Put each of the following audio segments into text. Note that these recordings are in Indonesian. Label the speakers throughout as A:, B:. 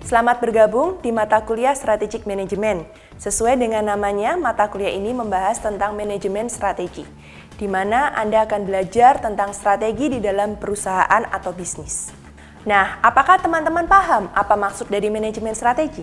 A: Selamat bergabung di mata kuliah Strategic Management. Sesuai dengan namanya, mata kuliah ini membahas tentang manajemen strategi, di mana Anda akan belajar tentang strategi di dalam perusahaan atau bisnis. Nah, apakah teman-teman paham apa maksud dari manajemen strategi?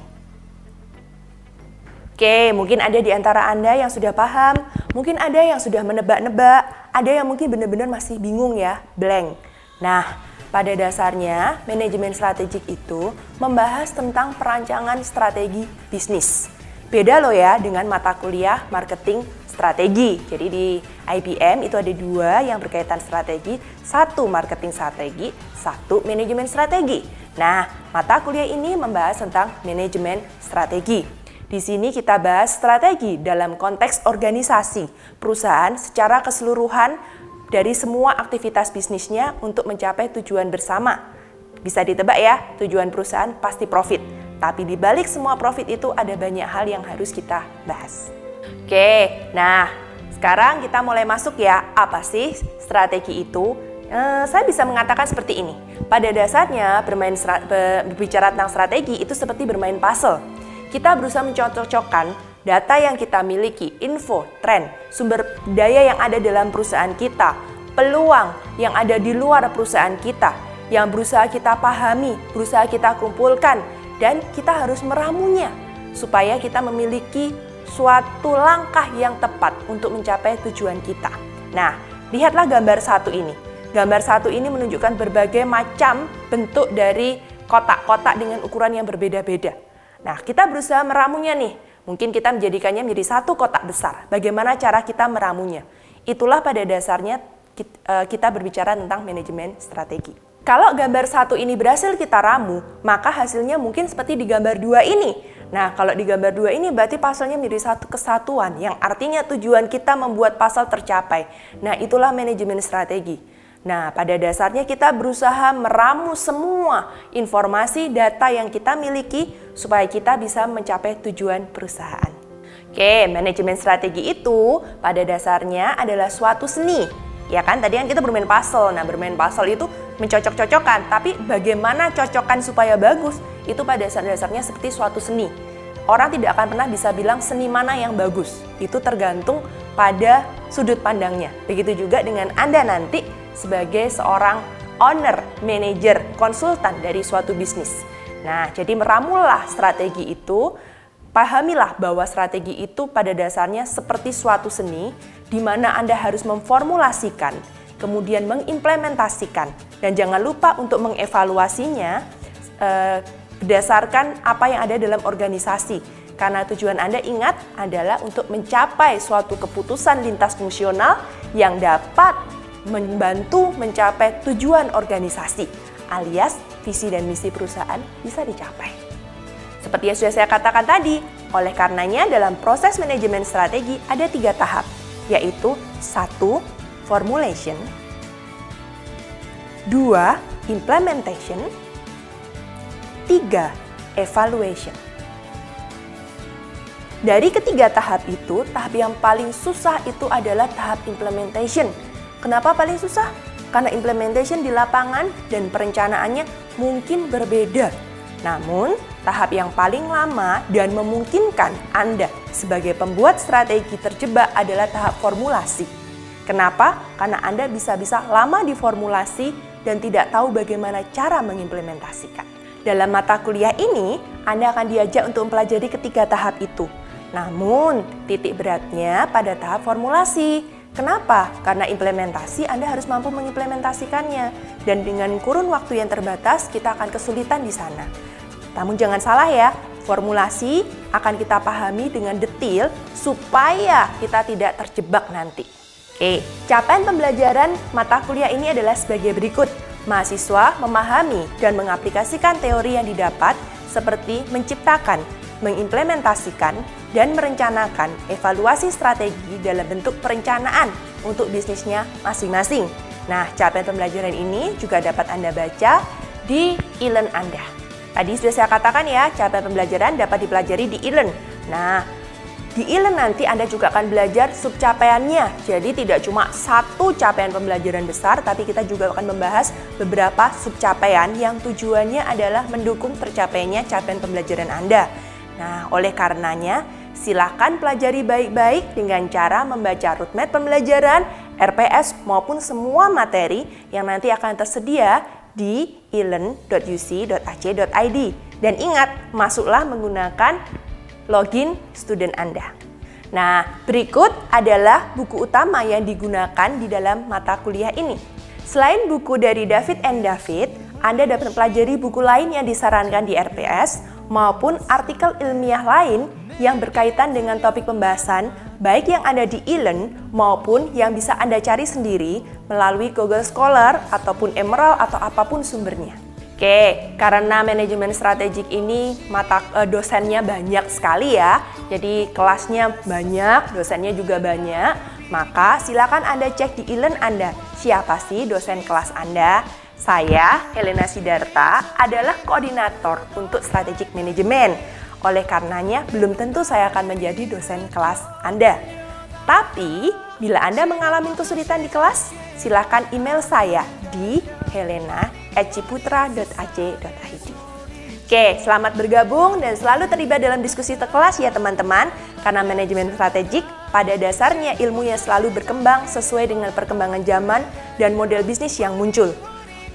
A: Oke, mungkin ada di antara Anda yang sudah paham, mungkin ada yang sudah menebak-nebak, ada yang mungkin benar-benar masih bingung ya, blank. Nah, pada dasarnya, manajemen strategik itu membahas tentang perancangan strategi bisnis. Beda loh ya dengan mata kuliah marketing strategi. Jadi di IBM itu ada dua yang berkaitan strategi, satu marketing strategi, satu manajemen strategi. Nah, mata kuliah ini membahas tentang manajemen strategi. Di sini kita bahas strategi dalam konteks organisasi, perusahaan secara keseluruhan, dari semua aktivitas bisnisnya untuk mencapai tujuan bersama. Bisa ditebak ya, tujuan perusahaan pasti profit. Tapi di balik semua profit itu ada banyak hal yang harus kita bahas. Oke, nah sekarang kita mulai masuk ya, apa sih strategi itu? Saya bisa mengatakan seperti ini. Pada dasarnya berbicara tentang strategi itu seperti bermain puzzle. Kita berusaha mencocok-cocokkan data yang kita miliki, info, tren, sumber daya yang ada dalam perusahaan kita, peluang yang ada di luar perusahaan kita, yang berusaha kita pahami, berusaha kita kumpulkan, dan kita harus meramunya supaya kita memiliki suatu langkah yang tepat untuk mencapai tujuan kita. Nah, lihatlah gambar satu ini. Gambar satu ini menunjukkan berbagai macam bentuk dari kotak-kotak dengan ukuran yang berbeda-beda. Nah, kita berusaha meramunya nih. Mungkin kita menjadikannya menjadi satu kotak besar. Bagaimana cara kita meramunya? Itulah pada dasarnya kita berbicara tentang manajemen strategi. Kalau gambar satu ini berhasil kita ramu, maka hasilnya mungkin seperti di gambar dua ini. Nah, kalau di gambar dua ini berarti puzzle-nya menjadi satu kesatuan, yang artinya tujuan kita membuat puzzle tercapai. Nah, itulah manajemen strategi. Nah, pada dasarnya kita berusaha meramu semua informasi, data yang kita miliki supaya kita bisa mencapai tujuan perusahaan. Oke, manajemen strategi itu pada dasarnya adalah suatu seni. Ya kan, tadi kan kita bermain puzzle. Nah, bermain puzzle itu mencocok-cocokkan, tapi bagaimana cocokkan supaya bagus, itu pada dasarnya seperti suatu seni. Orang tidak akan pernah bisa bilang seni mana yang bagus. Itu tergantung pada sudut pandangnya. Begitu juga dengan Anda nanti sebagai seorang owner, manajer, konsultan dari suatu bisnis. Nah, jadi meramulah strategi itu, pahamilah bahwa strategi itu pada dasarnya seperti suatu seni, di mana Anda harus memformulasikan, kemudian mengimplementasikan, dan jangan lupa untuk mengevaluasinya berdasarkan apa yang ada dalam organisasi. Karena tujuan Anda ingat adalah untuk mencapai suatu keputusan lintas fungsional yang dapat membantu mencapai tujuan organisasi, alias visi dan misi perusahaan bisa dicapai. Seperti yang sudah saya katakan tadi, oleh karenanya dalam proses manajemen strategi ada 3 tahap, yaitu 1. Formulation, 2. Implementation, 3. Evaluation. Dari ketiga tahap itu, tahap yang paling susah itu adalah tahap implementation. Kenapa paling susah? Karena implementation di lapangan dan perencanaannya mungkin berbeda. Namun, tahap yang paling lama dan memungkinkan Anda sebagai pembuat strategi terjebak adalah tahap formulasi. Kenapa? Karena Anda bisa-bisa lama di formulasi dan tidak tahu bagaimana cara mengimplementasikan. Dalam mata kuliah ini, Anda akan diajak untuk mempelajari ketiga tahap itu. Namun, titik beratnya pada tahap formulasi. Kenapa? Karena implementasi Anda harus mampu mengimplementasikannya. Dan dengan kurun waktu yang terbatas, kita akan kesulitan di sana. Namun jangan salah ya, formulasi akan kita pahami dengan detail supaya kita tidak terjebak nanti. Oke, capaian pembelajaran mata kuliah ini adalah sebagai berikut. Mahasiswa memahami dan mengaplikasikan teori yang didapat seperti menciptakan, mengimplementasikan, dan merencanakan evaluasi strategi dalam bentuk perencanaan untuk bisnisnya masing-masing. Nah, capaian pembelajaran ini juga dapat Anda baca di e-learn Anda. Tadi sudah saya katakan ya, capaian pembelajaran dapat dipelajari di e-learn. Nah, Di e-learn nanti Anda juga akan belajar subcapaiannya. Jadi tidak cuma satu capaian pembelajaran besar, tapi kita juga akan membahas beberapa subcapaian yang tujuannya adalah mendukung tercapainya capaian pembelajaran Anda. Nah, oleh karenanya, silakan pelajari baik-baik dengan cara membaca roadmap pembelajaran, RPS maupun semua materi yang nanti akan tersedia di elearn.uc.ac.id. Dan ingat, masuklah menggunakan login student Anda. Nah, berikut adalah buku utama yang digunakan di dalam mata kuliah ini. Selain buku dari David and David, Anda dapat mempelajari buku lain yang disarankan di RPS maupun artikel ilmiah lain yang berkaitan dengan topik pembahasan, baik yang ada di e-learn maupun yang bisa Anda cari sendiri melalui Google Scholar ataupun Emerald atau apapun sumbernya. Oke, karena manajemen strategik ini dosennya banyak sekali ya, jadi kelasnya banyak, dosennya juga banyak, maka silakan Anda cek di e-learn Anda, siapa sih dosen kelas Anda? Saya, Helena Sidarta, adalah koordinator untuk strategic manajemen. Oleh karenanya, belum tentu saya akan menjadi dosen kelas Anda. Tapi, bila Anda mengalami kesulitan di kelas, silakan email saya di helena@ciputra.ac.id. Oke, selamat bergabung dan selalu terlibat dalam diskusi kelas ya teman-teman. Karena manajemen strategik, pada dasarnya ilmunya selalu berkembang sesuai dengan perkembangan zaman dan model bisnis yang muncul.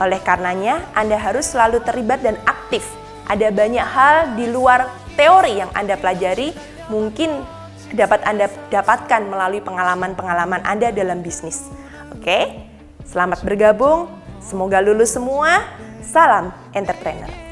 A: Oleh karenanya, Anda harus selalu terlibat dan aktif. Ada banyak hal di luar teori yang Anda pelajari, mungkin dapat Anda dapatkan melalui pengalaman-pengalaman Anda dalam bisnis. Oke, selamat bergabung, semoga lulus semua, salam entrepreneur.